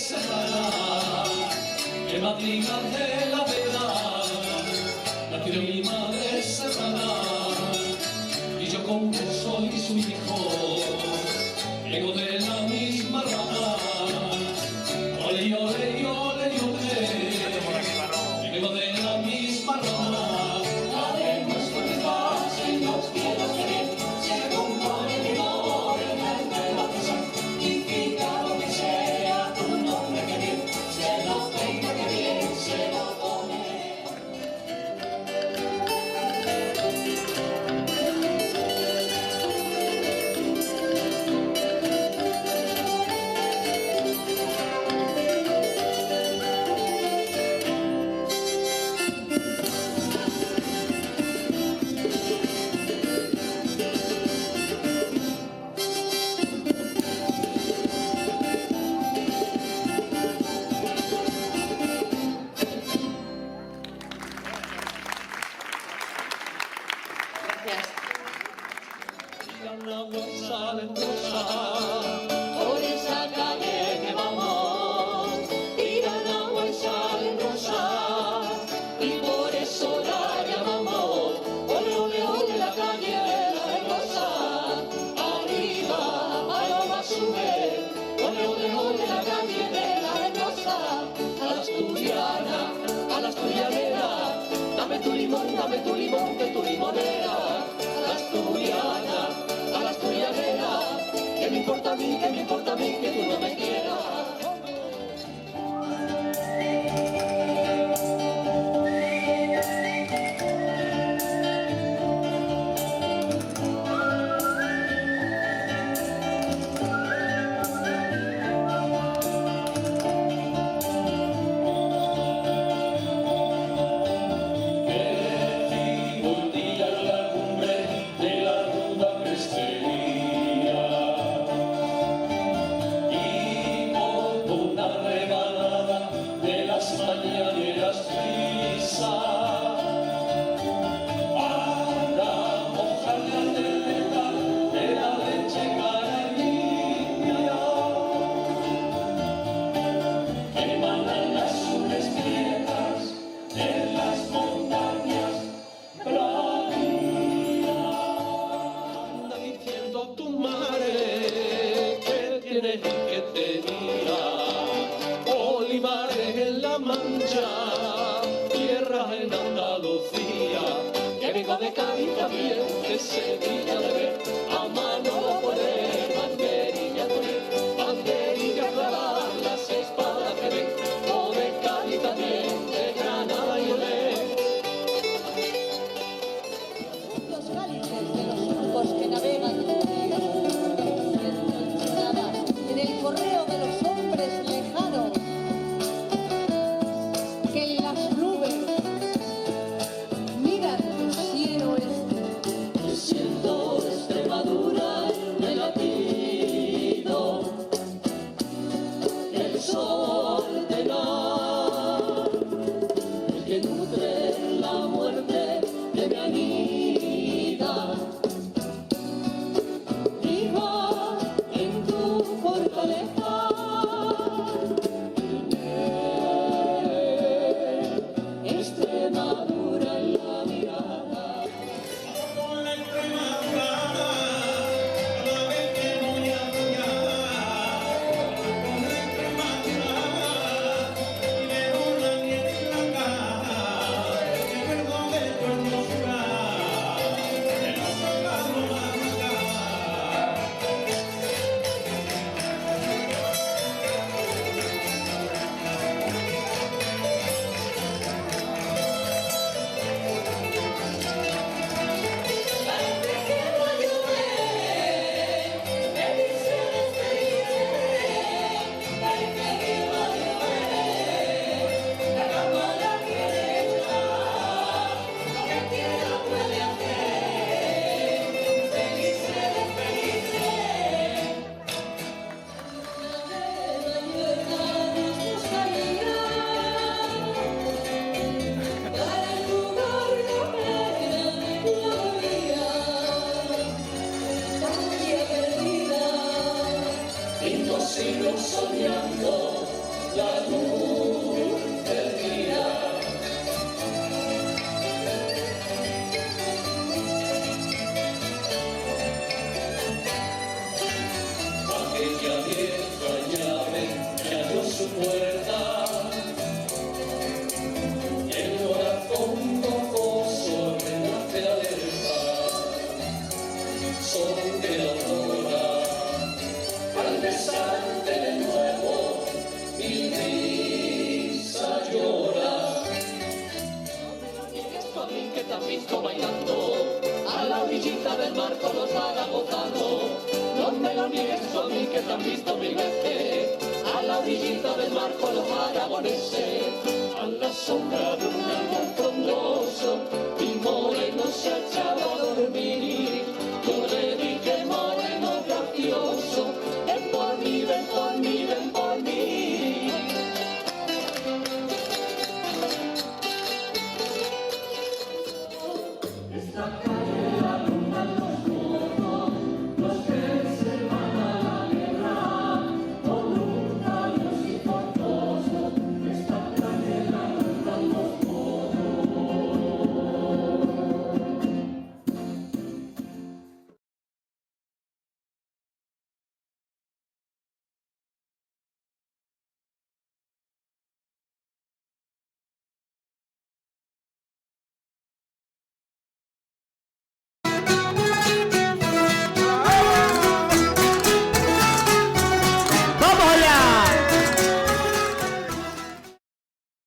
semana, que madriga de la vela, nació mi madre serrana, y yo como soy su hijo, vengo de la misma rama. Ole, ole, ole, ole, vengo de la misma rama. Haremos fuerzas en los cielos que bien se compone mi amor en el nuevo tesoro. Dignifica lo que sea tu nombre, que bien se lo tenga, que bien se lo pone. Por esa calle que vamos, tiran agua y salen rosas, y por eso la llamamos ole, ole, ole, la calle de la rosa. Arriba, paloma sube, ole, ole, ole, la calle de la rosa. A la asturiana, a la asturianera, dame tu limón, que tu limonera. A la asturiana, a la asturianera, que me importa a mí, que tú no me quieras. Que tenía olivares en La Mancha, tierras en Andalucía, que vengo de Cádiz también, de Sevilla de ver, a mano poner banderilla poner, banderilla clavar las espadas que ven, o de Cádiz también, de Granada y Olé. Los cálices de los surcos que navegan en el correo de los hombres lejanos, que en las nubes miran el cielo este. Siento Extremadura en el latido del sol de mar, el que nutre la muerte de mi anida. Extremadura en la mirada. Con la Extremadura, cada vez que voy a soñar, con la Extremadura, y veo la nieve en la cara, que perdón de tu hermosura, de no sacarlo más acá. Sigo soñando la luz del día. Aquella vieja llave que abrió su puerta, el corazón gozoso renace alerta, son de la aurora, al besarte de nuevo mi risa llora. No me lo niegues tú a mí que te has visto bailando a la orillita del mar con los aragozanos. No me lo niegues tú a mí que te has visto mil veces a la orillita del mar con los aragoneses. A la sombra de un árbol frondoso, mi moreno se ha echado a